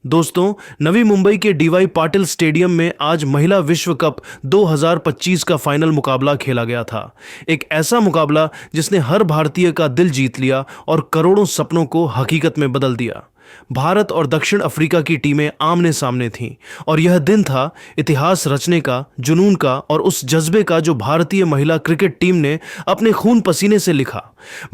दोस्तों, नवी मुंबई के D Y Patil stadium में आज महिला विश्व कप 2025 का फाइनल मुकाबला खेला गया था। एक ऐसा मुकाबला जिसने हर भारतीय का दिल जीत लिया और करोड़ों सपनों को हकीकत में बदल दिया। भारत और दक्षिण अफ्रीका की टीमें आमने सामने थीं और यह दिन था इतिहास रचने का, जुनून का और उस जज्बे का जो भारतीय महिला क्रिकेट टीम ने अपने खून पसीने से लिखा।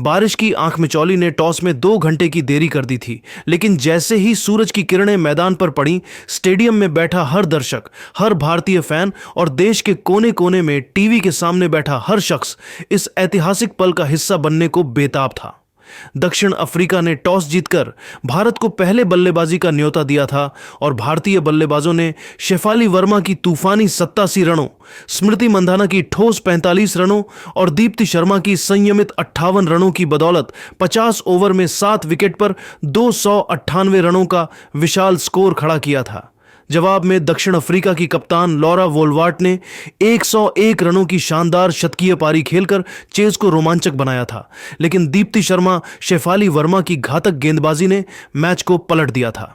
बारिश की आंख मिचौली ने टॉस में 2 घंटे की देरी कर दी थी, लेकिन जैसे ही सूरज की किरणें मैदान पर पड़ी, स्टेडियम में बैठा हर दर्शक, हर भारतीय फैन और देश के कोने कोने में टीवी के सामने बैठा हर शख्स इस ऐतिहासिक पल का हिस्सा बनने को बेताब था। दक्षिण अफ्रीका ने टॉस जीतकर भारत को पहले बल्लेबाजी का न्योता दिया था और भारतीय बल्लेबाजों ने शेफाली वर्मा की तूफानी 87 रनों, स्मृति मंधाना की ठोस 45 रनों और दीप्ति शर्मा की संयमित 58 रनों की बदौलत 50 ओवर में 7 विकेट पर 298 रनों का विशाल स्कोर खड़ा किया था। जवाब में दक्षिण अफ्रीका की कप्तान लॉरा वोल्वार्ट ने 101 रनों की शानदार शतकीय पारी खेलकर चेज को रोमांचक बनाया था, लेकिन दीप्ति शर्मा, शेफाली वर्मा की घातक गेंदबाजी ने मैच को पलट दिया था।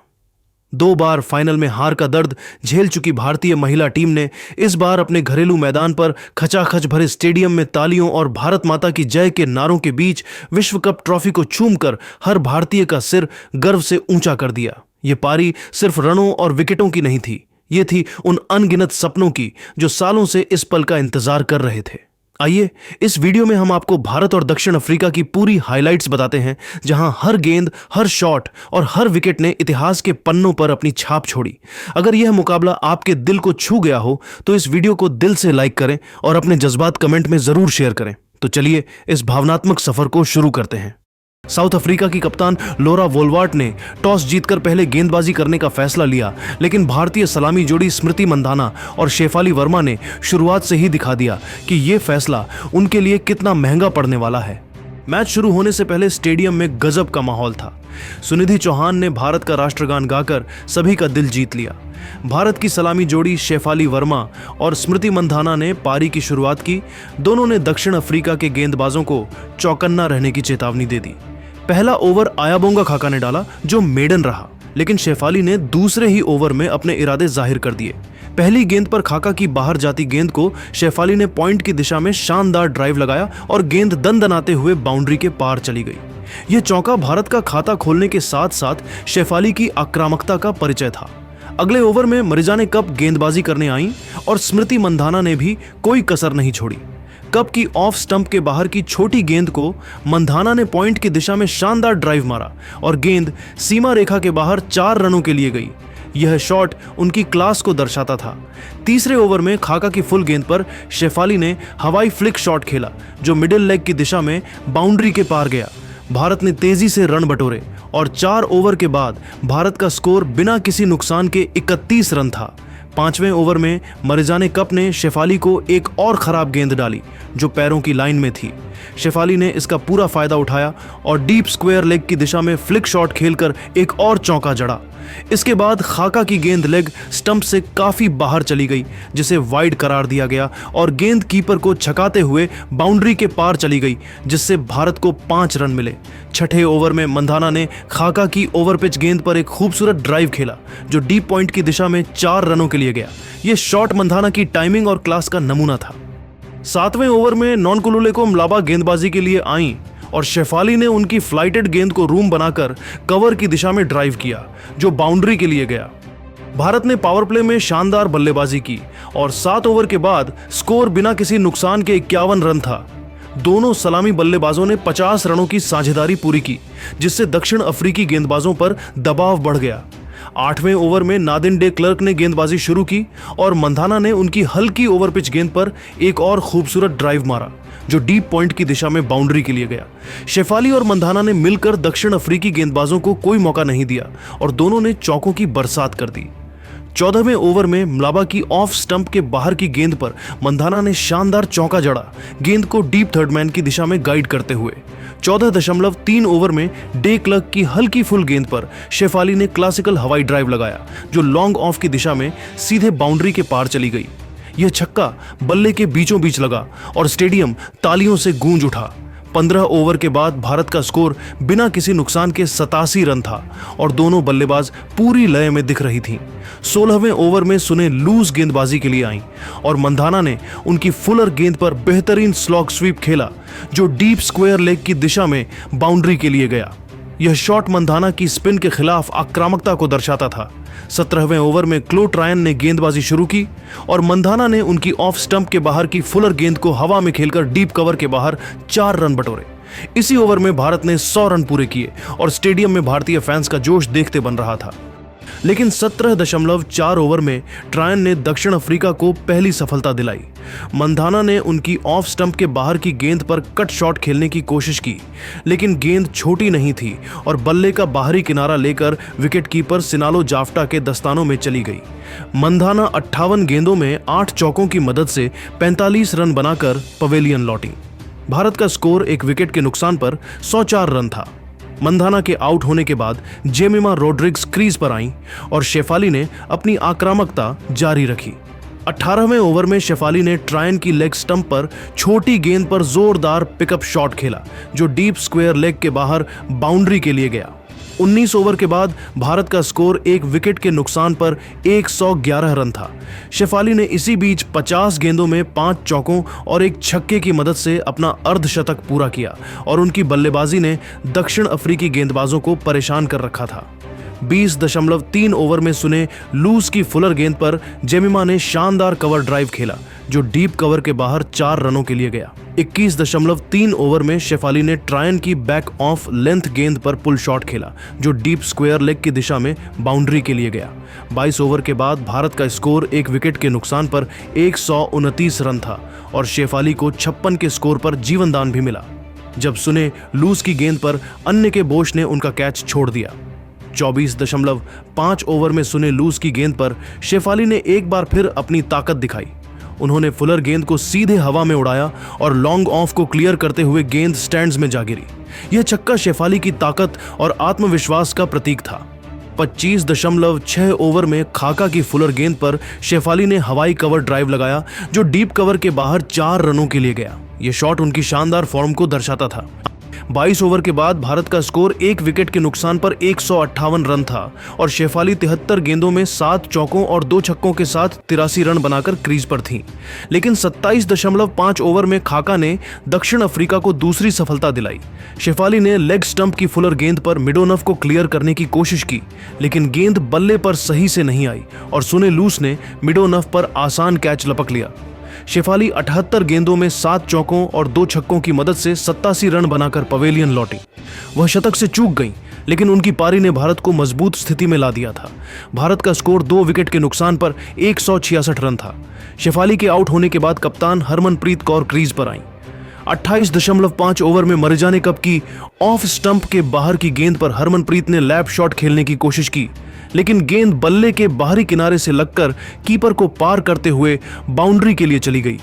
2 बार फाइनल में हार का दर्द झेल चुकी भारतीय महिला टीम ने इस बार अपने घरेलू मैदान पर खचाखच भरे स्टेडियम में तालियों और भारत माता की जय के नारों के बीच विश्व कप ट्रॉफी को चूमकर हर भारतीय का सिर गर्व से ऊंचा कर दिया। ये पारी सिर्फ रनों और विकेटों की नहीं थी, ये थी उन अनगिनत सपनों की जो सालों से इस पल का इंतजार कर रहे थे। आइए इस वीडियो में हम आपको भारत और दक्षिण अफ्रीका की पूरी हाइलाइट्स बताते हैं, जहां हर गेंद, हर शॉट और हर विकेट ने इतिहास के पन्नों पर अपनी छाप छोड़ी। अगर यह मुकाबला आपके दिल को छू गया हो तो इस वीडियो को दिल से लाइक करें और अपने जज्बात कमेंट में जरूर शेयर करें। तो चलिए इस भावनात्मक सफर को शुरू करते हैं। साउथ अफ्रीका की कप्तान लॉरा वोल्वार्ट ने टॉस जीतकर पहले गेंदबाजी करने का फैसला लिया, लेकिन भारतीय सलामी जोड़ी स्मृति मंधाना और शेफाली वर्मा ने शुरुआत से ही दिखा दिया कि यह फैसला उनके लिए कितना महंगा पड़ने वाला है। मैच शुरू होने से पहले स्टेडियम में गजब का माहौल था। सुनिधि चौहान ने भारत का राष्ट्रगान गाकर सभी का दिल जीत लिया। भारत की सलामी जोड़ी शेफाली वर्मा और स्मृति मंधाना ने पारी की शुरुआत की। दोनों ने दक्षिण अफ्रीका के गेंदबाजों को चौकन्ना रहने की चेतावनी दे दी। पहला ओवर आयाबोंगा खाका ने डाला, जो मेडन रहा, लेकिन शेफाली ने दूसरे ही ओवर में अपने इरादे जाहिर कर दिए। पहली गेंद पर खाका की बाहर जाती गेंद को शेफाली ने पॉइंट की दिशा में शानदार ड्राइव लगाया और गेंद दनदनाते हुए बाउंड्री के पार चली गई। यह चौका भारत का खाता खोलने के साथ साथ शेफाली की आक्रामकता का परिचय था। अगले ओवर में मरिजाने कप गेंदबाजी करने आईं और स्मृति मंधाना ने भी कोई कसर नहीं छोड़ी। कप की ऑफ स्टंप के बाहर की छोटी गेंद को मंधाना ने पॉइंट की दिशा में शानदार ड्राइव मारा और गेंद सीमा रेखा के बाहर 4 रनों के लिए गई। यह शॉट उनकी क्लास को दर्शाता था। तीसरे ओवर में खाका की फुल गेंद पर शेफाली ने हवाई फ्लिक शॉट खेला, जो मिडिल लेग की दिशा में बाउंड्री के पार गया। भारत ने तेजी से रन बटोरे और 4 ओवर के बाद भारत का स्कोर बिना किसी नुकसान के 31 रन था। 5वें ओवर में मरिजाने कप ने शेफाली को एक और खराब गेंद डाली, जो पैरों की लाइन में थी। शेफाली ने इसका पूरा फायदा उठाया और डीप स्क्वायर लेग की दिशा में फ्लिक शॉट खेलकर एक और चौका जड़ा। इसके बाद खाका की गेंद लेग स्टंप से काफी बाहर चली गई, जिसे वाइड करार दिया गया और गेंद कीपर को छकाते हुए बाउंड्री के पार चली गई, जिससे भारत को 5 रन मिले। 6ठे ओवर में मंधाना ने खाका की ओवरपिच गेंद पर एक खूबसूरत ड्राइव खेला, जो डीप पॉइंट की दिशा में 4 रनों के लिए गया। यह शॉट मंधाना की टाइमिंग और क्लास का नमूना था। 7वें ओवर में नॉनकुलुले को मलाबा गेंदबाजी के लिए आईं और शेफाली ने उनकी फ्लाइटेड गेंद को रूम बनाकर कवर की दिशा में ड्राइव किया, जो बाउंड्री के लिए गया। भारत ने पावर प्ले में शानदार बल्लेबाजी की और 7 ओवर के बाद स्कोर बिना किसी नुकसान के 51 रन था। दोनों सलामी बल्लेबाजों ने 50 रनों की साझेदारी पूरी की, जिससे दक्षिण अफ्रीकी गेंदबाजों पर दबाव बढ़ गया। 8वें ओवर में नादिन डे क्लर्क ने गेंदबाजी शुरू की और मंधाना ने उनकी हल्की ओवरपिच गेंद पर एक और खूबसूरत ड्राइव मारा, जो डीप पॉइंट की दिशा में बाउंड्री के लिए गया। शेफाली और मंधाना ने मिलकर दक्षिण अफ्रीकी गेंदबाजों को कोई मौका नहीं दिया और दोनों ने चौकों की बरसात कर दी। 14वें ओवर में मलाबा की ऑफ स्टंप के बाहर की गेंद पर मंधाना ने शानदार चौका जड़ा, गेंद को डीप थर्ड मैन की दिशा में गाइड करते हुए। 14.3 ओवर में डे क्लर्क की हल्की फुल गेंद पर शेफाली ने क्लासिकल हवाई ड्राइव लगाया, जो लॉन्ग ऑफ की दिशा में सीधे बाउंड्री के पार चली गई। यह छक्का बल्ले के बीचों बीच लगा और स्टेडियम तालियों से गूंज उठा। 15 ओवर के बाद भारत का स्कोर बिना किसी नुकसान के 87 रन था और दोनों बल्लेबाज पूरी लय में दिख रही थीं। 16वें ओवर में सुने लूज गेंदबाजी के लिए आईं और मंधाना ने उनकी फुलर गेंद पर बेहतरीन स्लॉग स्वीप खेला जो डीप स्क्वायर लेग की दिशा में बाउंड्री के लिए गया। यह शॉट मंधाना की स्पिन के खिलाफ आक्रामकता को दर्शाता था। 17वें ओवर में क्लोट रायन ने गेंदबाजी शुरू की और मंधाना ने उनकी ऑफ स्टंप के बाहर की फुलर गेंद को हवा में खेलकर डीप कवर के बाहर 4 रन बटोरे। इसी ओवर में भारत ने 100 रन पूरे किए और स्टेडियम में भारतीय फैंस का जोश देखते बन रहा था। लेकिन 17.4 ओवर में ट्रायन ने दक्षिण अफ्रीका को पहली सफलता दिलाई। मंधाना ने उनकी ऑफ स्टंप के बाहर की गेंद पर कट शॉट खेलने की कोशिश की, लेकिन गेंद छोटी नहीं थी और बल्ले का बाहरी किनारा लेकर विकेटकीपर सिनालो जाफ्टा के दस्तानों में चली गई। मंधाना 58 गेंदों में 8 चौकों की मदद से 45 रन बनाकर पवेलियन लौटी। भारत का स्कोर एक विकेट के नुकसान पर 104 रन था। मंधाना के आउट होने के बाद जेमिमा रोड्रिग्स क्रीज पर आईं और शेफाली ने अपनी आक्रामकता जारी रखी। 18वें ओवर में शेफाली ने ट्रायन की लेग स्टंप पर छोटी गेंद पर जोरदार पिकअप शॉट खेला जो डीप स्क्वायर लेग के बाहर बाउंड्री के लिए गया। 19 ओवर के बाद भारत का स्कोर एक विकेट के नुकसान पर 111 रन था। शेफाली ने इसी बीच 50 गेंदों में 5 चौकों और एक छक्के की मदद से अपना अर्धशतक पूरा किया और उनकी बल्लेबाजी ने दक्षिण अफ्रीकी गेंदबाजों को परेशान कर रखा था। 20.3 ओवर में सुने लूज की फुलर गेंद पर जेमिमा ने शानदार कवर ड्राइव खेला जो डीप कवर के बाहर 4 रनों के लिए गया। 21.3 ओवर में शेफाली ने ट्रायन की बैक ऑफ लेंथ गेंद पर पुल शॉट खेला जो डीप स्क्वायर लेग की दिशा में बाउंड्री के लिए गया। 22 ओवर के बाद भारत का स्कोर एक विकेट के नुकसान पर 129 रन था और शेफाली को 56 के स्कोर पर जीवनदान भी मिला जब सुने लूज की गेंद पर अन्य के बोश ने उनका कैच छोड़ दिया। 24.5 ओवर में सुने लूज की गेंद पर शेफाली ने एक बार फिर अपनी ताकत दिखाई। उन्होंने फुलर गेंद को सीधे हवा में उड़ाया और लॉन्ग ऑफ को क्लियर करते हुए गेंद स्टैंड्स में जा गिरी। यह छक्का शेफाली की ताकत और आत्मविश्वास का प्रतीक था। 25.6 ओवर में खाका की फुलर गेंद पर शेफाली ने हवाई कवर ड्राइव लगाया जो डीप कवर के बाहर 4 रनों के लिए गया। यह शॉट उनकी शानदार फॉर्म को दर्शाता था। 22 ओवर के बाद भारत का स्कोर एक विकेट के नुकसान पर 158 रन था और शेफाली 73 गेंदों में 7 चौकों और 2 छक्कों के साथ 83 रन बनाकर क्रीज पर थीं। लेकिन 27.5 ओवर में खाका ने दक्षिण अफ्रीका को दूसरी सफलता दिलाई। शेफाली ने लेग स्टंप की फुलर गेंद पर मिडोनफ को क्लियर करने की कोशिश की, लेकिन गेंद बल्ले पर सही से नहीं आई और सुने लूस ने मिडोनफ पर आसान कैच लपक लिया। शेफाली 78 गेंदों में 7 चौकों और 2 छक्कों की मदद से 87 रन बनाकर पवेलियन लौटी। वह शतक से चूक गईं, लेकिन उनकी पारी ने भारत को मजबूत स्थिति में ला दिया था। भारत का स्कोर 2 विकेट के नुकसान पर 166 रन था। शेफाली के आउट होने के बाद कप्तान हरमनप्रीत कौर क्रीज पर आईं। 28.5 ओवर में मरिजाने कप की ऑफ स्टंप के बाहर की गेंद पर हरमनप्रीत ने लैप शॉट खेलने की कोशिश की, लेकिन गेंद बल्ले के बाहरी किनारे से लगकर कीपर को पार करते हुए बाउंड्री के लिए चली गई।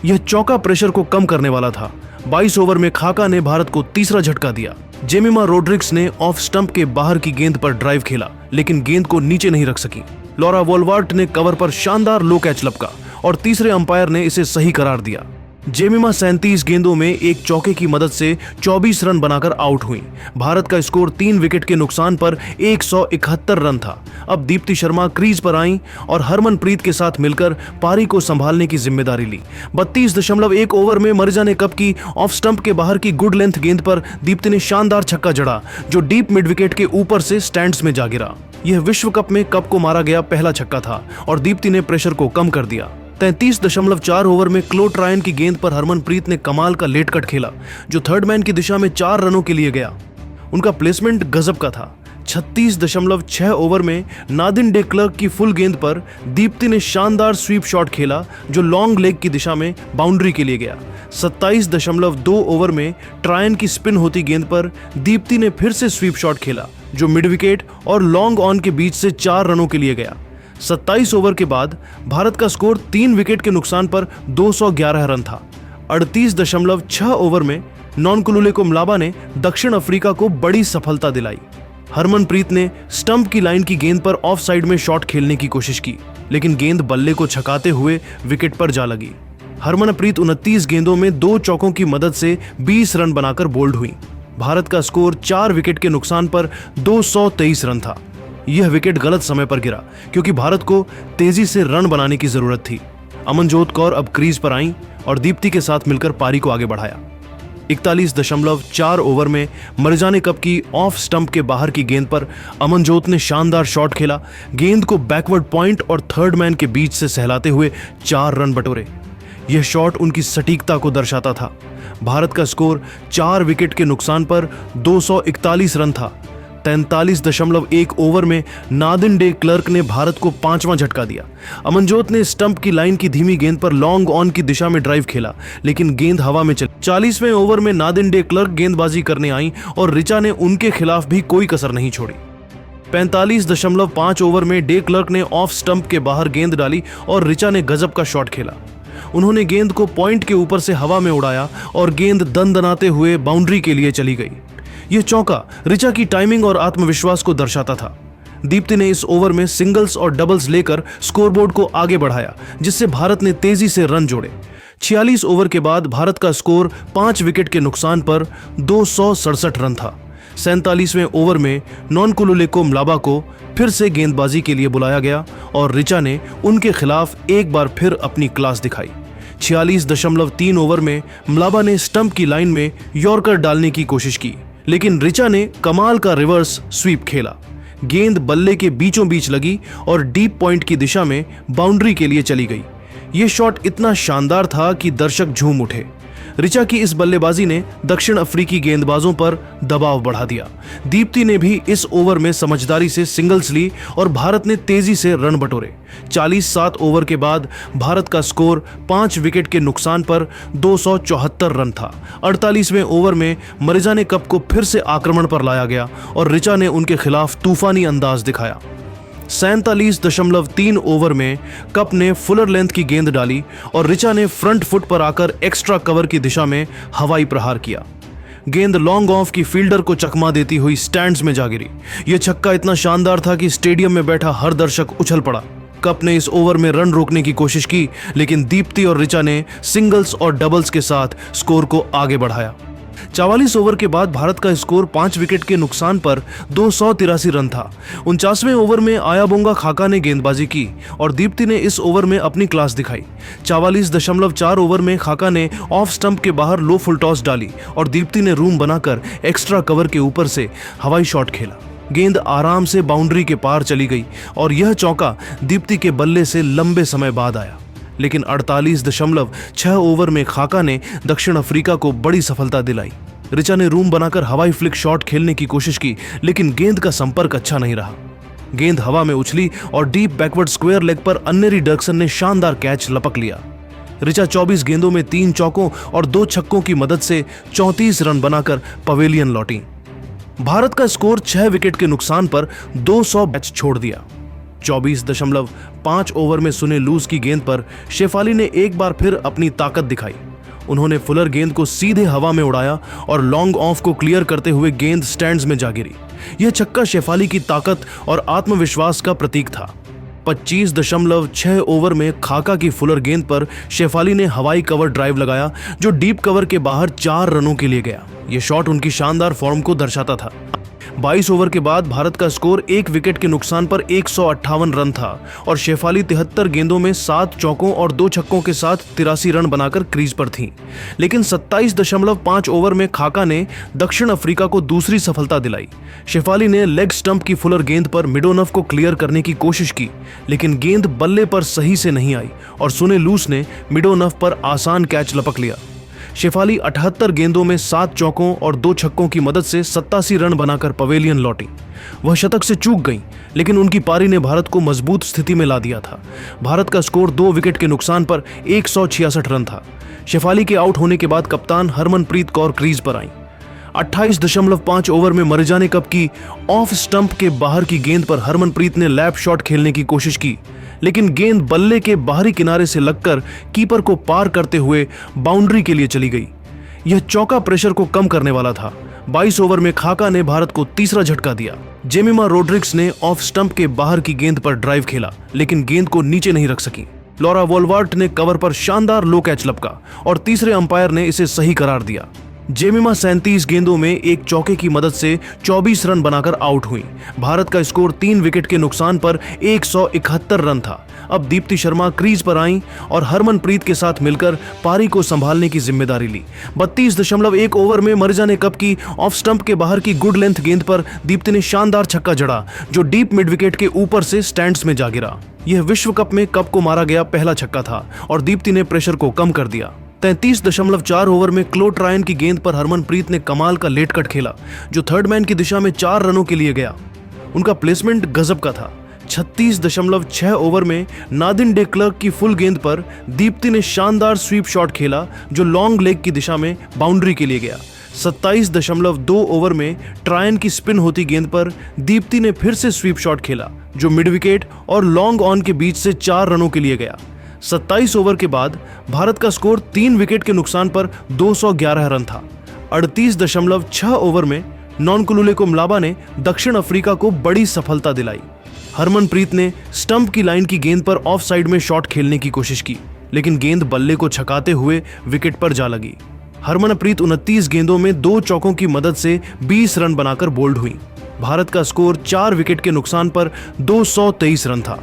यह चौका प्रेशर को कम करने वाला था। 22 ओवर में खाका ने भारत को तीसरा झटका दिया। जेमिमा रोड्रिग्स ने ऑफ स्टंप के बाहर की गेंद पर ड्राइव खेला, लेकिन गेंद को नीचे नहीं रख सकी। लॉरा वोल्वार्ट ने कवर पर शानदार लो कैच लपका और तीसरे अंपायर ने इसे सही करार दिया। जेमिमा 37 गेंदों में एक चौके की मदद से 24 रन बनाकर आउट हुई। भारत का स्कोर 3 विकेट के नुकसान पर 171 रन था। अब दीप्ति शर्मा क्रीज पर आईं और हरमनप्रीत के साथ मिलकर पारी को संभालने की जिम्मेदारी ली। 32.1 ओवर में मरिजाने कप की ऑफ स्टंप के बाहर की गुड लेंथ गेंद पर दीप्ति ने शानदार छक्का जड़ा जो डीप मिड विकेट के ऊपर से स्टैंड्स में जा गिरा। यह विश्व कप में कप को मारा गया पहला छक्का था और दीप्ति ने प्रेशर को कम कर दिया। 33.4 ओवर में क्लोट रायन की गेंद पर हरमनप्रीत ने कमाल का लेट कट खेला जो थर्ड मैन की दिशा में 4 रनों के लिए गया। उनका प्लेसमेंट गजब का था। 36.6 ओवर में नादिन डे क्लर्क की फुल गेंद पर दीप्ति ने शानदार स्वीप शॉट खेला जो लॉन्ग लेग की दिशा में बाउंड्री के लिए गया। 27.2 ओवर में ट्रायन की स्पिन होती गेंद पर दीप्ति ने फिर से स्वीप शॉट खेला जो मिड विकेट और लॉन्ग ऑन के बीच से 4 रनों के लिए गया। 27 ओवर के बाद भारत का स्कोर 3 विकेट के नुकसान पर 211 रन था। 38.6 ओवर में नॉनकुलुले को मलाबा ने दक्षिण अफ्रीका को बड़ी सफलता दिलाई। हरमनप्रीत ने स्टंप की लाइन की गेंद पर ऑफ साइड में शॉट खेलने की कोशिश की, लेकिन गेंद बल्ले को छकाते हुए विकेट पर जा लगी। हरमनप्रीत 29 गेंदों में 2 चौकों की मदद से 20 रन बनाकर बोल्ड हुई। भारत का स्कोर 4 विकेट के नुकसान पर 223 रन था। यह विकेट गलत समय पर गिरा क्योंकि भारत को तेजी से रन बनाने की जरूरत थी। अमनजोत कौर अब क्रीज पर आईं और दीप्ति के साथ मिलकर पारी को आगे बढ़ाया। 41.4 ओवर में मरजाने कप की ऑफ स्टंप के बाहर की गेंद पर अमनजोत ने शानदार शॉट खेला। गेंद को बैकवर्ड पॉइंट और थर्ड मैन के बीच से सहलाते हुए 4 रन बटोरे। यह शॉट उनकी सटीकता को दर्शाता था। भारत का स्कोर 4 विकेट के नुकसान पर 241 रन था। 43.1 ओवर में नादिन डे क्लर्क ने भारत को 5वां झटका दिया। अमनजोत ने स्टंप की लाइन की धीमी गेंद पर लॉन्ग ऑन की दिशा में ड्राइव खेला, लेकिन गेंद हवा में चली। 40वें ओवर में नादिन डे क्लर्क गेंदबाजी करने आई और रिचा ने उनके खिलाफ भी कोई कसर नहीं छोड़ी। 45.5 ओवर में डे क्लर्क ने ऑफ स्टंप के बाहर गेंद डाली और रिचा ने गजब का शॉट खेला। उन्होंने गेंद को पॉइंट के ऊपर से हवा में उड़ाया और गेंद दनदनाते हुए बाउंड्री के लिए चली गई। यह चौका रिचा की टाइमिंग और आत्मविश्वास को दर्शाता था। दीप्ति ने इस ओवर में सिंगल्स और डबल्स लेकर स्कोरबोर्ड को आगे बढ़ाया, जिससे भारत ने तेजी से रन जोड़े। 46 ओवर के बाद भारत का स्कोर 5 विकेट के नुकसान पर 267 रन था। 47वें ओवर में नॉनकुलुलेको म्लाबा को फिर से गेंदबाजी के लिए बुलाया गया और रिचा ने उनके खिलाफ एक बार फिर अपनी क्लास दिखाई। 46.3 ओवर में म्लाबा ने स्टंप की लाइन में यॉर्कर डालने की कोशिश की, लेकिन रिचा ने कमाल का रिवर्स स्वीप खेला। गेंद बल्ले के बीचों बीच लगी और डीप पॉइंट की दिशा में बाउंड्री के लिए चली गई। यह शॉट इतना शानदार था कि दर्शक झूम उठे। रिचा की इस बल्लेबाजी ने दक्षिण अफ्रीकी गेंदबाजों पर दबाव बढ़ा दिया। दीप्ति ने भी इस ओवर में समझदारी से सिंगल्स ली और भारत ने तेजी से रन बटोरे। 47 ओवर के बाद भारत का स्कोर 5 विकेट के नुकसान पर 274 रन था। 48वें ओवर में मरजाने कप को फिर से आक्रमण पर लाया गया और रिचा ने उनके खिलाफ तूफानी अंदाज दिखाया। 47.3 ओवर में कप ने फुलर लेंथ की गेंद डाली और रिचा ने फ्रंट फुट पर आकर एक्स्ट्रा कवर की दिशा में हवाई प्रहार किया। गेंद लॉन्ग ऑफ की फील्डर को चकमा देती हुई स्टैंड्स में जा गिरी। यह छक्का इतना शानदार था कि स्टेडियम में बैठा हर दर्शक उछल पड़ा। कप ने इस ओवर में रन रोकने की कोशिश की, लेकिन दीप्ति और रिचा ने सिंगल्स और डबल्स के साथ स्कोर को आगे बढ़ाया। 44 ओवर के बाद भारत का स्कोर 5 विकेट के नुकसान पर 283 रन था। 49वें ओवर में आयाबोंगा खाका ने गेंदबाजी की और दीप्ति ने इस ओवर में अपनी क्लास दिखाई। 44.4 ओवर में खाका ने ऑफ स्टंप के बाहर लो फुल टॉस डाली और दीप्ति ने रूम बनाकर एक्स्ट्रा कवर के ऊपर से हवाई शॉट खेला। गेंद आराम से बाउंड्री के पार चली गई और यह चौका दीप्ति के बल्ले से लंबे समय बाद आया। लेकिन 48.6 ओवर में खाका ने दक्षिण अफ्रीका को बड़ी सफलता दिलाई। रिचा ने रूम बनाकर हवाई फ्लिक शॉट खेलने की कोशिश की, लेकिन गेंद का संपर्क अच्छा नहीं रहा। गेंद हवा में उछली और डीप बैकवर्ड स्क्वायर लेग पर अन्नेरी डर्कसन ने शानदार कैच लपक लिया। रिचा 24 गेंदों में 3 चौकों और 2 छक्कों की मदद से 34 रन बनाकर पवेलियन लौटी। भारत का स्कोर 6 विकेट के नुकसान पर 200 मैच छोड़ दिया। 24.5 ओवर में सुने लूज की गेंद पर शेफाली ने एक बार फिर अपनी ताकत दिखाई। उन्होंने फुलर गेंद को सीधे हवा में उड़ाया और लॉन्ग ऑफ को क्लियर करते हुए गेंद स्टैंड्स में जा गिरी। यह छक्का शेफाली की ताकत और आत्मविश्वास का प्रतीक था। 25.6 ओवर में खाका की फुलर गेंद पर शेफाली ने हवाई कवर ड्राइव लगाया, जो डीप कवर के बाहर 4 रनों के लिए गया। यह शॉट उनकी शानदार फॉर्म को दर्शाता था। 22 ओवर के बाद भारत का स्कोर 1 विकेट के नुकसान पर 158 रन था और शेफाली 73 गेंदों में 7 चौकों और 2 छक्कों के साथ 83 रन बनाकर क्रीज पर थीं। लेकिन 27.5 ओवर में खाका ने दक्षिण अफ्रीका को दूसरी सफलता दिलाई। शेफाली ने लेग स्टंप की फुलर गेंद पर मिडोनफ को क्लियर करने की कोशिश की, लेकिन गेंद बल्ले पर सही से नहीं आई और सुने लूस ने मिडोनफ पर आसान कैच लपक लिया। शेफाली 78 गेंदों में 7 चौकों और 2 छक्कों की मदद से 87 रन बनाकर पवेलियन लौटी। वह शतक से चूक गईं, लेकिन उनकी पारी ने भारत को मजबूत स्थिति में ला दिया था। भारत का स्कोर 2 विकेट के नुकसान पर 166 रन था। शेफाली के आउट होने के बाद कप्तान हरमनप्रीत कौर क्रीज पर आईं। 28.5 ओवर में मरजाने कप की ऑफ स्टंप के बाहर की गेंद पर हरमनप्रीत ने लैप शॉट खेलने की कोशिश की, लेकिन गेंद बल्ले के बाहरी किनारे से लगकर कीपर को पार करते हुए बाउंड्री के लिए चली गई। यह चौका प्रेशर को कम करने वाला था। 22 ओवर में खाका ने भारत को तीसरा झटका दिया। जेमिमा रोड्रिग्स ने ऑफ स्टंप के बाहर की गेंद पर ड्राइव खेला, लेकिन गेंद को नीचे नहीं रख सकी। लॉरा वोल्वार्ट ने कवर पर शानदार लो कैच लपका और तीसरे अंपायर ने इसे सही करार दिया। जेमिमा 37 गेंदों में एक चौके की मदद से 24 रन बनाकर आउट हुई। भारत का स्कोर 3 विकेट के नुकसान पर 171 रन था। अब दीप्ति शर्मा क्रीज पर आईं और हरमनप्रीत के साथ मिलकर पारी को संभालने की जिम्मेदारी ली। 32.1 ओवर में मरिजाने कप की ऑफ स्टंप के बाहर की गुड लेंथ गेंद पर दीप्ति ने शानदार छक्का जड़ा, जो डीप मिड विकेट के ऊपर से स्टैंड्स में जा गिरा। यह विश्व कप में कप को मारा गया पहला छक्का था और दीप्ति ने प्रेशर को कम कर दिया। 33.4 ओवर में क्लोट रायन की गेंद पर हरमनप्रीत ने कमाल का लेट कट खेला, जो थर्ड मैन की दिशा में 4 रनों के लिए गया। उनका प्लेसमेंट गजब का था। 36.6 ओवर में नादिन डे क्लर्क की फुल गेंद पर दीप्ति ने शानदार स्वीप शॉट खेला, जो लॉन्ग लेग की दिशा में बाउंड्री के लिए गया। 27.2 ओवर में ट्रायन की स्पिन होती गेंद पर दीप्ति ने फिर से स्वीप शॉट खेला, जो मिड विकेट और लॉन्ग ऑन के बीच से 4 रनों के लिए गया। 27 ओवर के बाद भारत का स्कोर 3 विकेट के नुकसान पर 211 रन था। 38.6 ओवर में नॉनकुलुले कुमलाबा ने दक्षिण अफ्रीका को बड़ी सफलता दिलाई। हरमनप्रीत ने स्टंप की लाइन की गेंद पर ऑफ साइड में शॉट खेलने की कोशिश की, लेकिन गेंद बल्ले को छकाते हुए विकेट पर जा लगी। हरमनप्रीत 29 गेंदों में 2 चौकों की मदद से 20 रन बनाकर बोल्ड हुई। भारत का स्कोर 4 विकेट के नुकसान पर 223 रन था।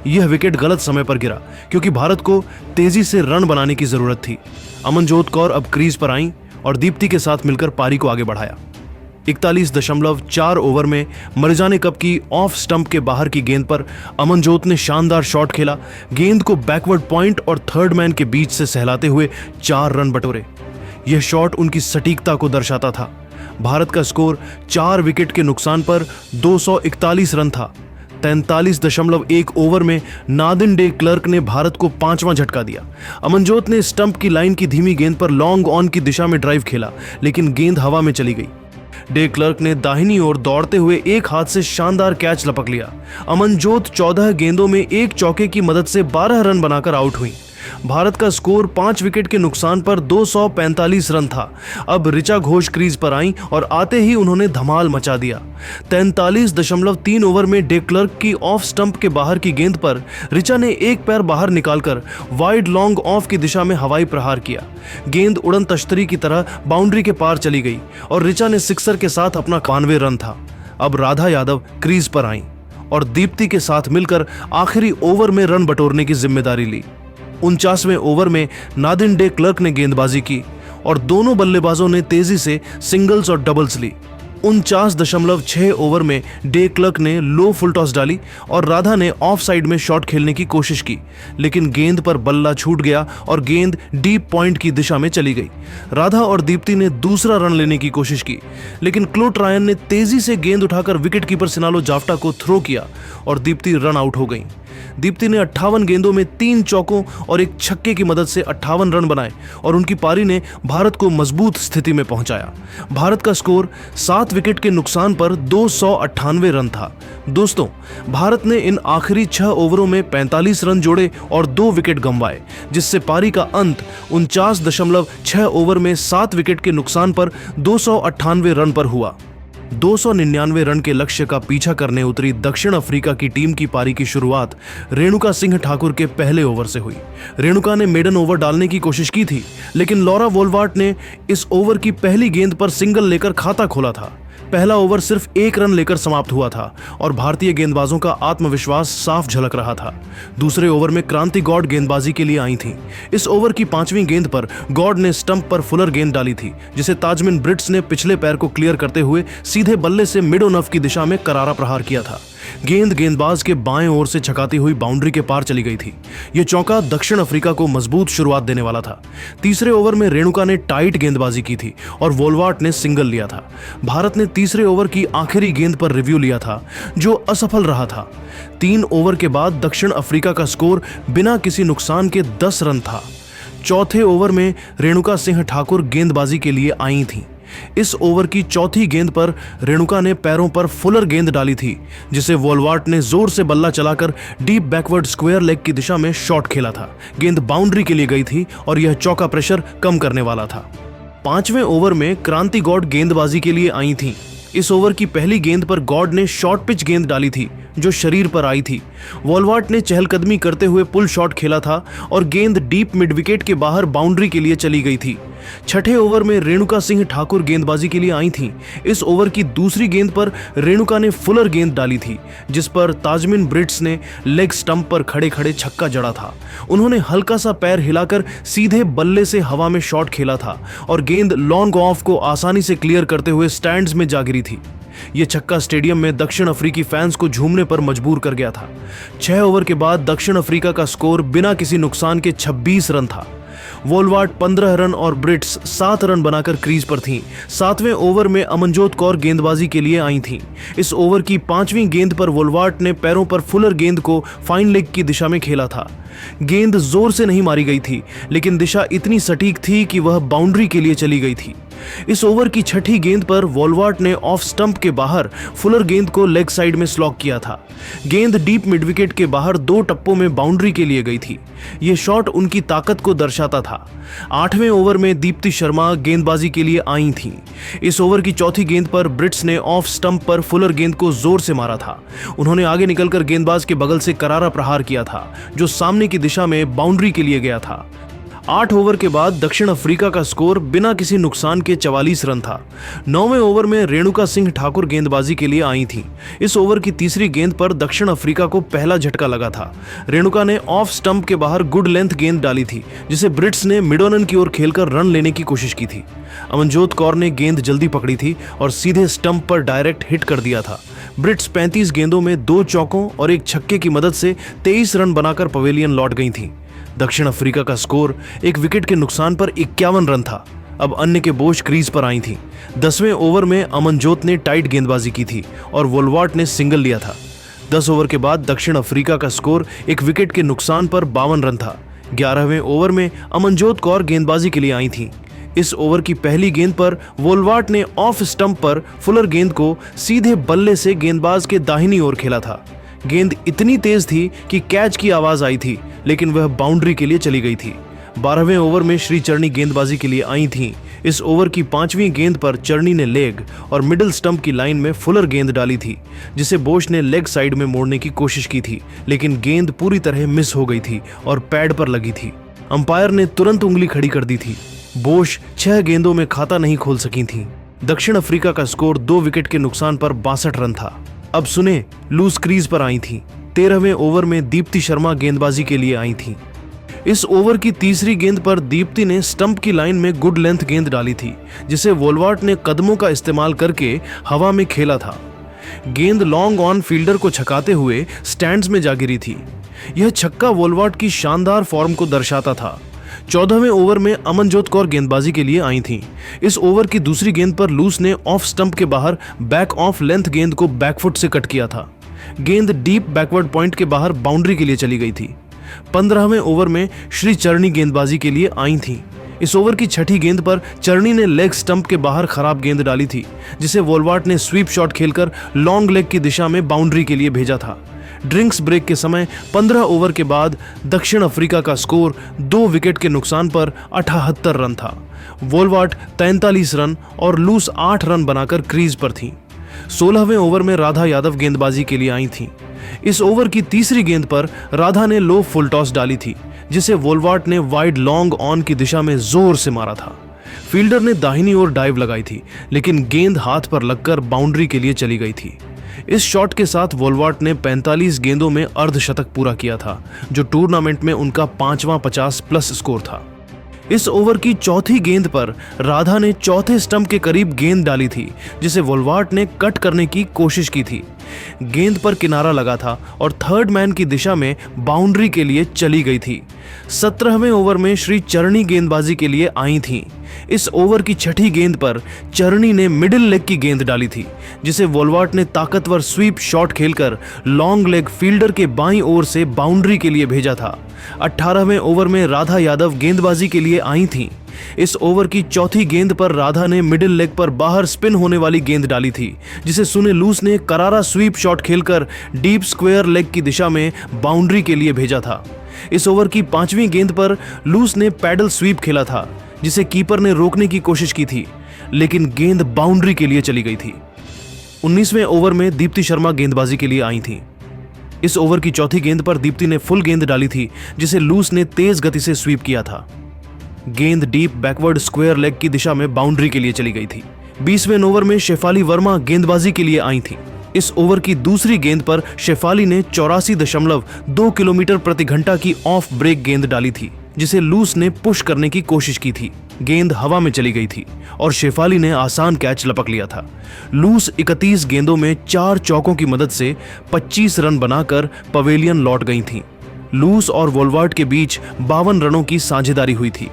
यह विकेट गलत समय पर गिरा क्योंकि भारत को तेजी से रन बनाने की जरूरत थी। अमनजोत कौर अब क्रीज पर आईं और दीप्ति के साथ मिलकर पारी को आगे बढ़ाया। 41.4 ओवर में मरिजाने कप की ऑफ स्टंप के बाहर की गेंद पर अमनजोत ने शानदार शॉट खेला, गेंद को बैकवर्ड पॉइंट और थर्ड मैन के बीच से सहलाते हुए 4 रन बटोरे। यह शॉट उनकी सटीकता को दर्शाता था। भारत का स्कोर 4 विकेट के नुकसान पर 241 रन था। 43.1 ओवर में नादिन डे क्लर्क ने भारत को 5वां झटका दिया। अमनजोत ने स्टंप की लाइन की धीमी गेंद पर लॉन्ग ऑन की दिशा में ड्राइव खेला, लेकिन गेंद हवा में चली गई। डे क्लर्क ने दाहिनी ओर दौड़ते हुए एक हाथ से शानदार कैच लपक लिया। अमनजोत 14 गेंदों में एक चौके की मदद से 12 रन बनाकर आउट हुई। भारत का स्कोर 5 विकेट के नुकसान पर 245 रन था। अब ऋचा घोष क्रीज पर आईं और आते ही उन्होंने धमाल मचा दिया। 43.3 ओवर में डे क्लर्क की ऑफ स्टंप के बाहर की गेंद पर ऋचा ने एक पैर बाहर निकालकर वाइड लॉन्ग ऑफ की दिशा में हवाई प्रहार किया। गेंद उड़न तश्तरी की तरह बाउंड्री के पार चली गई और ऋचा ने सिक्सर के साथ अपना 91 रन था। अब राधा यादव क्रीज पर आईं और दीप्ति के साथ मिलकर आखिरी ओवर में रन बटोरने की जिम्मेदारी ली। 49वें ओवर में नादिन डे क्लर्क ने गेंदबाजी की और दोनों बल्लेबाजों ने तेजी से सिंगल्स और डबल्स ली। 49.6 ओवर में डे क्लर्क ने लो फुल टॉस डाली और राधा ने ऑफ साइड में शॉट खेलने की कोशिश की, लेकिन गेंद पर बल्ला छूट गया और गेंद डीप पॉइंट की दिशा में चली गई। राधा और दीप्ति ने दूसरा रन लेने की कोशिश की, लेकिन क्लोट रायन ने तेजी से गेंद उठाकर विकेटकीपर सिनालो जाफ्टा को थ्रो किया और दीप्ति रन आउट हो गई। दीप्ति ने 58 गेंदों में 3 चौकों और एक छक्के की मदद से 58 रन बनाए और उनकी पारी ने भारत को मजबूत स्थिति में पहुंचाया। भारत का स्कोर 7 विकेट के नुकसान पर 298 रन था। दोस्तों, भारत ने इन आखिरी 6 ओवरों में 45 रन जोड़े और 2 विकेट गंवाए, जिससे पारी का अंत 49.6 ओवर में 7 विकेट के नुकसान पर 298 रन पर हुआ। 299 रन के लक्ष्य का पीछा करने उतरी दक्षिण अफ्रीका की टीम की पारी की शुरुआत रेणुका सिंह ठाकुर के पहले ओवर से हुई। रेणुका ने मेडन ओवर डालने की कोशिश की थी, लेकिन लॉरा वोल्वार्ट ने इस ओवर की पहली गेंद पर सिंगल लेकर खाता खोला था। पहला ओवर सिर्फ 1 रन लेकर समाप्त हुआ था और भारतीय गेंदबाजों का आत्मविश्वास साफ झलक रहा था। दूसरे ओवर में क्रांति गौड़ गेंदबाजी के लिए आई थी। इस ओवर की 5वीं गेंद पर गौड़ ने स्टंप पर फुलर गेंद डाली थी, जिसे ताजमिन ब्रिट्स ने पिछले पैर को क्लियर करते हुए सीधे बल्ले से मिड ऑन ऑफ की दिशा में करारा प्रहार किया था। गेंद गेंदबाज के बाएं ओर से छकाती हुई बाउंड्री के पार चली गई थी। यह चौका दक्षिण अफ्रीका को मजबूत शुरुआत देने वाला था। तीसरे ओवर में रेणुका ने टाइट गेंदबाजी की थी और वोल्वार्ट ने सिंगल लिया था। भारत ने तीसरे ओवर की आखिरी गेंद पर रिव्यू लिया था, जो असफल रहा था। 3 ओवर के बाद दक्षिण अफ्रीका का स्कोर बिना किसी नुकसान के 10 रन था। चौथे ओवर में रेणुका सिंह ठाकुर गेंदबाजी के लिए आई थी। इस ओवर की चौथी गेंद पर रेणुका ने पैरों पर फुलर गेंद डाली थी, जिसे वोल्वार्ट ने जोर से बल्ला चलाकर डीप बैकवर्ड स्क्वायर लेग की दिशा में शॉट खेला था। गेंद बाउंड्री के लिए गई थी और यह चौका प्रेशर कम करने वाला था। 5वें ओवर में क्रांति गौड़ गेंदबाजी के लिए आई थी। इस ओवर की पहली गेंद पर गॉड ने शॉर्ट पिच गेंद डाली थी, जो शरीर पर आई थी। वॉलवार्ट ने चहलकदमी करते हुए पुल शॉट खेला था और गेंद डीप मिड विकेट के बाहर बाउंड्री के लिए चली गई थी। छठे ओवर में रेणुका सिंह ठाकुर गेंदबाजी के लिए आई थीं। इस ओवर की दूसरी गेंद पर रेणुका ने फुलर गेंद डाली थी, जिस पर ताजमिन ब्रिट्स ने लेग स्टंप पर खड़े खड़े छक्का जड़ा था। उन्होंने हल्का सा पैर हिलाकर सीधे बल्ले से हवा में शॉट खेला था और गेंद लॉन्ग ऑफ को आसानी से क्लियर करते हुए स्टैंड्स में जा गिरी थी। यह छक्का स्टेडियम में दक्षिण अफ्रीकी फैंस को झूमने पर मजबूर कर गया था। 6 ओवर के बाद दक्षिण अफ्रीका का स्कोर बिना किसी नुकसान के 26 रन था। वॉलवार्ट 15 रन और ब्रिट्स 7 रन बनाकर क्रीज पर थीं। 7वें ओवर में अमनजोत कौर गेंदबाजी के लिए आई थीं। इस ओवर की 5वीं गेंद पर वॉलवार्ट ने पैरों पर फुलर गेंद को फाइन लेग की दिशा में खेला था। गेंद जोर से नहीं मारी गई थी, लेकिन दिशा इतनी सटीक थी कि वह बाउंड्री के लिए चली गई थी। इस ओवर की छठी गेंद पर वॉलवार्ट ने ऑफ स्टंप के बाहर फुलर गेंद को लेग साइड में स्लॉक किया था। गेंद डीप मिड विकेट के बाहर 2 टप्पों में बाउंड्री के लिए गई थी। यह शॉट उनकी ताकत को दर्शाता था। 8वें ओवर में दीप्ति शर्मा गेंदबाजी के लिए आई थीं। इस ओवर की चौथी गेंद पर ब्रिट्स ने ऑफ स्टंप पर फुलर गेंद को जोर से मारा था। उन्होंने आगे निकलकर गेंदबाज के बगल से करारा प्रहार किया था, जो सामने की दिशा में बाउंड्री के लिए गया था। 8 ओवर के बाद दक्षिण अफ्रीका का स्कोर बिना किसी नुकसान के 44 रन था। 9वें ओवर में रेणुका सिंह ठाकुर गेंदबाजी के लिए आई थीं। इस ओवर की तीसरी गेंद पर दक्षिण अफ्रीका को पहला झटका लगा था। रेणुका ने ऑफ स्टंप के बाहर गुड लेंथ गेंद डाली थी, जिसे ब्रिट्स ने मिड ऑन की ओर खेलकर रन लेने की कोशिश की थी। अमनजोत कौर ने गेंद जल्दी पकड़ी थी और सीधे स्टंप पर डायरेक्ट हिट कर दिया था। ब्रिट्स 35 गेंदों में 2 चौकों और 1 छक्के की मदद से 23 रन बनाकर पवेलियन लौट गई थी। दक्षिण अफ्रीका का स्कोर 1 विकेट के नुकसान पर 51 रन था। अब अन्य के बोझ क्रीज पर आई थी। 10वें ओवर में अमनजोत ने टाइट गेंदबाजी की थी और वॉलवार्ट ने सिंगल लिया था। 10 ओवर के बाद दक्षिण अफ्रीका का स्कोर 1 विकेट के नुकसान पर 52 रन था। 11वें ओवर में अमनजोत कौर गेंदबाजी के लिए आई थी। इस ओवर की पहली गेंद पर वॉलवार्ट ने ऑफ स्टंप पर फुलर गेंद को सीधे बल्ले से गेंदबाज के दाहिनी ओर खेला था। गेंद इतनी तेज थी कि कैच की आवाज आई थी, लेकिन वह बाउंड्री के लिए चली गई थी। 12वें ओवर में श्री चरणी गेंदबाजी के लिए आई थीं। इस ओवर की 5वीं गेंद पर चरणी ने लेग और मिडिल स्टंप की लाइन में फुलर गेंद डाली थी, जिसे बोश ने लेग साइड में मोड़ने की कोशिश की थी, लेकिन गेंद पूरी तरह मिस हो गई थी और पैड पर लगी थी। अंपायर ने तुरंत उंगली खड़ी कर दी थी। बोश 6 गेंदों में खाता नहीं खोल सकी थी। दक्षिण अफ्रीका का स्कोर 2 विकेट के नुकसान पर 62 रन था। अब सुने, लूज क्रीज पर आई थी। 13वें ओवर में दीप्ति शर्मा गेंदबाजी के लिए आई थी। इस ओवर की तीसरी गेंद पर दीप्ति ने स्टंप की लाइन में गुड लेंथ गेंद डाली थी, जिसे वॉलवार्ट ने कदमों का इस्तेमाल करके हवा में खेला था। गेंद लॉन्ग ऑन फील्डर को छकाते हुए स्टैंड्स में जा गिरी थी। यह छक्का वॉलवार्ट की शानदार फॉर्म को दर्शाता था। 14वें ओवर में अमनजोत कौर गेंदबाजी के लिए आई थीं। इस ओवर की दूसरी गेंद पर लूस ने ऑफ स्टंप के बाहर बैक ऑफ लेंथ गेंद को बैकफुट से कट किया था। गेंद डीप बैकवर्ड पॉइंट के बाहर बाउंड्री के लिए चली गई थी। 15वें ओवर में श्री चरणी गेंदबाजी के लिए आई थीं। इस ओवर की छठी गेंद पर चरणी ने लेग स्टंप के बाहर खराब गेंद डाली थी, जिसे वॉलवार्ट ने स्वीप शॉट खेलकर लॉन्ग लेग की दिशा में बाउंड्री के लिए भेजा था। ड्रिंक्स ब्रेक के समय 15 ओवर के बाद दक्षिण अफ्रीका का स्कोर 2 विकेट के नुकसान पर 78 रन था। वॉलवार्ट 43 रन और लूस 8 रन बनाकर क्रीज पर थी। 16वें ओवर में राधा यादव गेंदबाजी के लिए आई थीं। इस ओवर की तीसरी गेंद पर राधा ने लो फुल टॉस डाली थी, जिसे वॉलवार्ट ने वाइड लॉन्ग ऑन की दिशा में जोर से मारा था। फील्डर ने दाहिनी ओर डाइव लगाई थी, लेकिन गेंद हाथ पर लगकर बाउंड्री के लिए चली गई थी। इस शॉट के साथ वॉलवार्ट ने 45 गेंदों में अर्धशतक पूरा किया था, जो टूर्नामेंट में उनका 5वां 50+ स्कोर था। इस ओवर की चौथी गेंद पर राधा ने चौथे स्टंप के करीब गेंद डाली थी, जिसे वॉलवार्ट ने कट करने की कोशिश की थी। गेंद पर किनारा लगा था और थर्ड मैन की दिशा में बाउंड्री के लिए चली गई थी। 17वें ओवर में श्री चरणी गेंदबाजी के लिए आई थीं। इस ओवर की छठी गेंद पर चरणी ने मिडिल लेग की गेंद डाली थी, जिसे वॉलवार्ट ने ताकतवर स्वीप शॉट खेलकर लॉन्ग लेग फील्डर के बाईं ओर से बाउंड्री के लिए भेजा था। 18वें ओवर में राधा यादव गेंदबाजी के लिए आई थीं। इस ओवर की चौथी गेंद पर राधा ने मिडिल लेग पर बाहर स्पिन होने वाली गेंद डाली थी, जिसे सुने लूस ने करारा स्वीप शॉट खेलकर डीप स्क्वायर लेग की दिशा में बाउंड्री के लिए भेजा था। इस ओवर की 5वीं गेंद पर लूस ने पैडल स्वीप खेला था, जिसे कीपर ने रोकने की कोशिश की थी, लेकिन गेंद बाउंड्री के लिए चली गई थी। 19वें ओवर में दीप्ति शर्मा गेंदबाजी के लिए आई थीं। इस ओवर की चौथी गेंद पर दीप्ति ने फुल गेंद डाली थी, जिसे लूस ने तेज गति से स्वीप किया था। गेंद डीप बैकवर्ड स्क्वायर लेग की दिशा में बाउंड्री के लिए चली गई थी। 20वें ओवर में शेफाली वर्मा गेंदबाजी के लिए आई थी। इस ओवर की दूसरी गेंद पर शेफाली ने 84.2 किलोमीटर प्रति घंटा की ऑफ ब्रेक गेंद डाली थी, जिसे लूस ने पुश करने की कोशिश की थी। गेंद हवा में चली गई थी और शेफाली ने आसान कैच लपक लिया था। लूस 31 गेंदों में 4 चौकों की मदद से 25 रन बनाकर पवेलियन लौट गई थी। लूस और वोलवार्ट के बीच 52 रनों की साझेदारी हुई थी।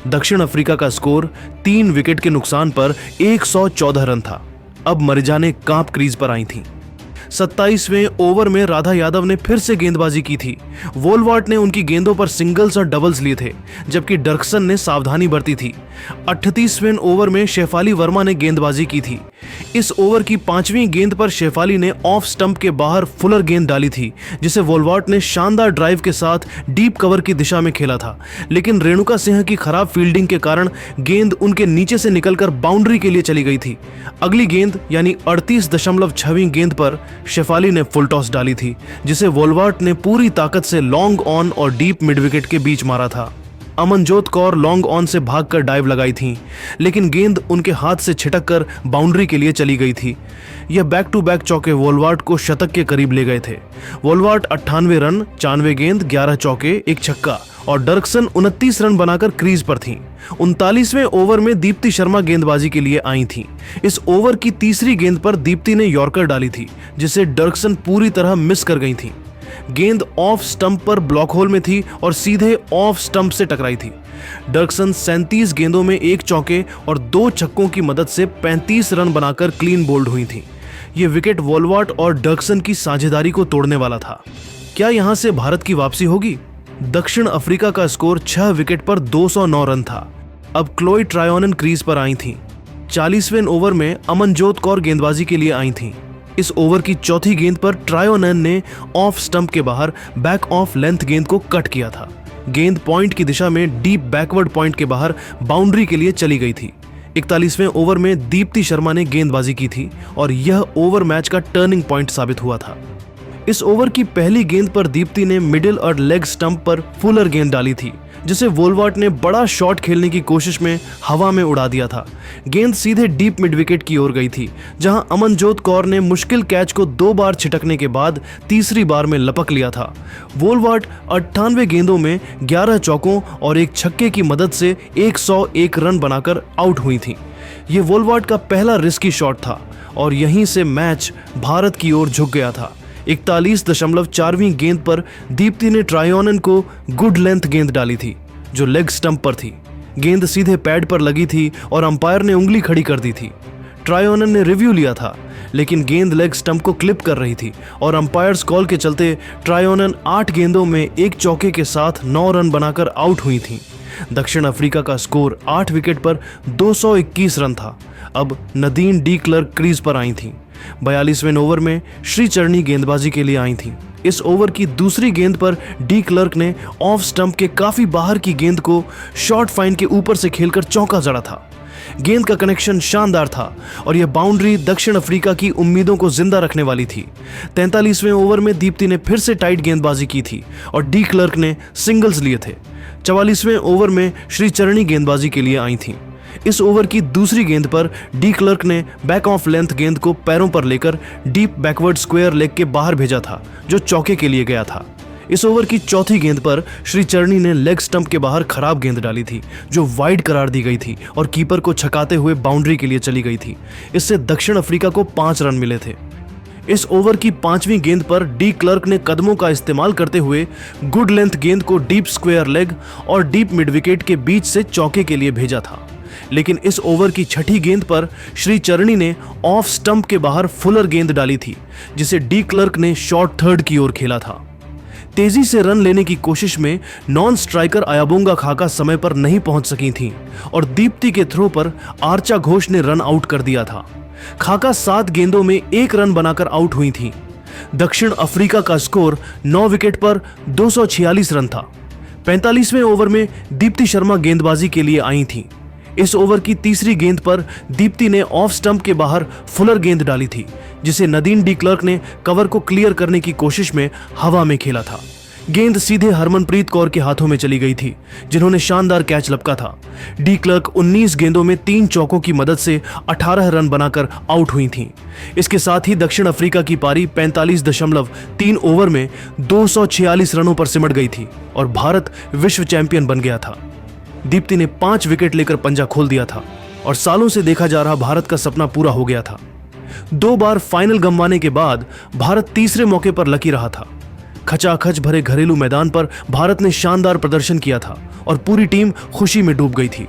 दक्षिण अफ्रीका का स्कोर 3 विकेट के नुकसान पर 114 रन था। अब मरिजाने कांप क्रीज पर आई थीं। 27वें ओवर में राधा यादव ने फिर से गेंदबाजी की थी। वोलवार्ट ने उनकी गेंदों पर सिंगल्स और डबल्स लिए थे, जबकि डर्कसन ने सावधानी बरती थी। 38वें ओवर में शेफाली वर्मा ने गेंदबाजी की थी। इस ओवर की 5वीं गेंद पर शेफाली ने ऑफ स्टंप के बाहर फुलर गेंद डाली थी, जिसे वोलवार्ट ने शानदार ड्राइव के साथ डीप कवर की दिशा में खेला था, लेकिन रेणुका सिंह की खराब फील्डिंग के कारण गेंद उनके नीचे से निकलकर बाउंड्री के लिए चली गई थी। अगली गेंद यानी 38.6वीं गेंद पर शेफाली ने फुल टॉस डाली थी, जिसे वोलवार्ट ने पूरी ताकत से लॉन्ग ऑन और डीप मिड विकेट के बीच मारा था। अमनजोत कौर लॉन्ग ऑन से भागकर डाइव लगाई थी, लेकिन गेंद उनके हाथ से छिटककर बाउंड्री के लिए चली गई थी। यह बैक टू बैक चौके वोलवार्ट को शतक के करीब ले गए थे। वोलवार्ट 98 रन, 94 गेंद, 11 चौके, 1 छक्का और डर्कसन 29 रन बनाकर क्रीज पर थीं। 39वें ओवर में दीप्ति शर्मा गेंदबाजी के लिए आई थीं। इस ओवर की तीसरी गेंद पर दीप्ति ने यॉर्कर डाली थी, जिसे डर्कसन पूरी तरह मिस कर गई थी। गेंद ऑफ स्टंप पर ब्लॉक होल में थी और सीधे ऑफ स्टंप से टकराई थी। डर्कसन 37 गेंदों में 1 चौके और 2 छक्कों की मदद से 35 रन बनाकर क्लीन बोल्ड हुई थी। ये विकेट वोलवार्ट और डर्कसन की साझेदारी को तोड़ने वाला था। क्या यहां से भारत की वापसी होगी? दक्षिण अफ्रीका का स्कोर 6 विकेट पर 209 रन था। अब क्लोई ट्रायोनन क्रीज पर आई थीं। 40वें ओवर में अमनजोत कौर गेंदबाजी के लिए आई थीं। इस ओवर की चौथी गेंद पर ट्रायोनन ने ऑफ स्टंप के बाहर बैक ऑफ लेंथ गेंद को कट किया था। गेंद पॉइंट की दिशा में डीप बैकवर्ड पॉइंट के बाहर बाउंड्री के लिए चली गई थी। 41वें ओवर में दीप्ति शर्मा ने गेंदबाजी की थी और यह ओवर मैच का टर्निंग पॉइंट साबित हुआ था। इस ओवर की पहली गेंद पर दीप्ति ने मिडिल और लेग स्टंप पर फुलर गेंद डाली थी, जिसे वोलवार्ट ने बड़ा शॉट खेलने की कोशिश में हवा में उड़ा दिया था। गेंद सीधे डीप मिड विकेट की ओर गई थी, जहां अमनजोत कौर ने मुश्किल कैच को 2 बार छिटकने के बाद तीसरी बार में लपक लिया था। वोलवार्ट 98 गेंदों में 11 चौकों और 1 छक्के की मदद से 101 रन बनाकर आउट हुई थी। ये वोलवार्ट का पहला रिस्की शॉट था और यहीं से मैच भारत की ओर झुक गया था। 41.4वीं गेंद पर दीप्ति ने ट्रायोनन को गुड लेंथ गेंद डाली थी, जो लेग स्टंप पर थी। गेंद सीधे पैड पर लगी थी और अंपायर ने उंगली खड़ी कर दी थी। ट्रायोनन ने रिव्यू लिया था, लेकिन गेंद लेग स्टंप को क्लिप कर रही थी और अंपायर्स कॉल के चलते ट्रायोनन 8 गेंदों में 1 चौके के साथ 9 रन बनाकर आउट हुई थी। दक्षिण अफ्रीका का स्कोर 8 विकेट पर 221 रन था। अब नदीन डी क्लर्क क्रीज पर आई थीं। 42वें ओवर में श्रीचरणी गेंदबाजी के लिए आई थीं। इस ओवर की दूसरी गेंद पर डी क्लर्क ने ऑफ स्टंप के काफी बाहर की गेंद को शॉर्ट फाइन के ऊपर से खेलकर चौका जड़ा था। गेंद का कनेक्शन शानदार था और यह बाउंड्री दक्षिण अफ्रीका की उम्मीदों को जिंदा रखने वाली थी। 43वें ओवर में दीप्ति ने फिर से टाइट गेंदबाजी की थी और डी क्लर्क ने सिंगल्स लिए थे। 44वें ओवर में श्रीचरणी गेंदबाजी के लिए आई थीं। इस ओवर की दूसरी गेंद पर डी क्लर्क ने बैक ऑफ लेंथ गेंद को पैरों पर लेकर डीप बैकवर्ड स्क्वायर लेग के बाहर भेजा था, जो चौके के लिए गया था। इस ओवर की चौथी गेंद पर श्रीचरणी ने लेग स्टंप के बाहर खराब गेंद डाली थी, जो वाइड करार दी गई थी और कीपर को छकाते हुए बाउंड्री के लिए चली गई थी। इससे दक्षिण अफ्रीका को 5 रन मिले थे। इस ओवर की 5वीं गेंद पर डी क्लर्क ने कदमों का इस्तेमाल करते हुए गुड लेंथ गेंद को डीप स्क्वायर लेग और डीप मिड विकेट के बीच से चौके के लिए भेजा था, लेकिन इस ओवर की 6ठी गेंद पर श्रीचरणी ने ऑफ स्टंप के बाहर फुलर गेंद डाली थी, जिसे डी क्लर्क ने शॉर्ट थर्ड की ओर खेला था। तेजी से रन लेने की कोशिश में नॉन स्ट्राइकर अयाबोंगा खाका समय पर नहीं पहुंच सकी थीं और दीप्ति के थ्रो पर आर्चा घोष ने रन आउट कर दिया था। खाका 7 गेंदों में 1 रन बनाकर आउट हुई थी। दक्षिण अफ्रीका का स्कोर 9 विकेट पर 246 रन था। 45वें ओवर में दीप्ति शर्मा गेंदबाजी के लिए आई थीं। इस ओवर की तीसरी गेंद पर दीप्ति ने ऑफ स्टंप के बाहर फुलर गेंद डाली थी, जिसे नदीन डी क्लर्क ने कवर को क्लियर करने की कोशिश में हवा में खेला था। गेंद सीधे हरमनप्रीत कौर के हाथों में चली गई थी, जिन्होंने शानदार कैच लपका था। डी क्लर्क 19 गेंदों में 3 चौकों की मदद से 18 रन बनाकर आउट हुई थीं। इसके साथ ही दक्षिण अफ्रीका की पारी 45.3 ओवर में 246 रनों पर सिमट गई थी और भारत विश्व चैंपियन बन गया था। दीप्ति ने 5 विकेट लेकर पंजा खोल दिया था और सालों से देखा जा रहा भारत का सपना पूरा हो गया था। 2 बार फाइनल गंवाने के बाद भारत तीसरे मौके पर लकी रहा था। खचाखच भरे घरेलू मैदान पर भारत ने शानदार प्रदर्शन किया था और पूरी टीम खुशी में डूब गई थी।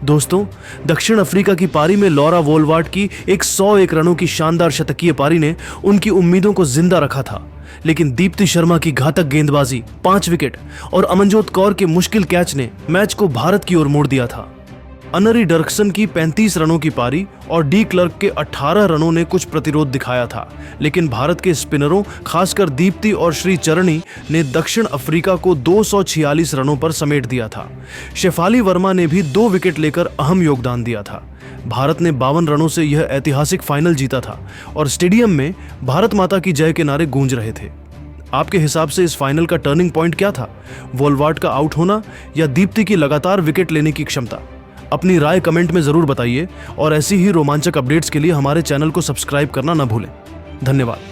दोस्तों, दक्षिण अफ्रीका की पारी में लॉरा वोलवार्ट की 101 रनों की शानदार शतकीय पारी ने उनकी उम्मीदों को जिंदा रखा था, लेकिन दीप्ति शर्मा की घातक गेंदबाजी, 5 विकेट और अमनजोत कौर के मुश्किल कैच ने मैच को भारत की ओर मोड़ दिया था। अनरी डर्कसन की 35 रनों की पारी और डी क्लर्क के 18 रनों ने कुछ प्रतिरोध दिखाया था, लेकिन भारत के स्पिनरों, खासकर दीप्ति और श्री चरणी ने दक्षिण अफ्रीका को 246 रनों पर समेट दिया था। शेफाली वर्मा ने भी 2 विकेट लेकर अहम योगदान दिया था। भारत ने 52 रनों से यह ऐतिहासिक फाइनल जीता था और स्टेडियम में भारत माता की जय के नारे गूंज रहे थे। आपके हिसाब से इस फाइनल का टर्निंग पॉइंट क्या था? वोलवार्ट का आउट होना या दीप्ति की लगातार विकेट लेने की क्षमता? अपनी राय कमेंट में जरूर बताइए और ऐसी ही रोमांचक अपडेट्स के लिए हमारे चैनल को सब्सक्राइब करना ना भूलें। धन्यवाद।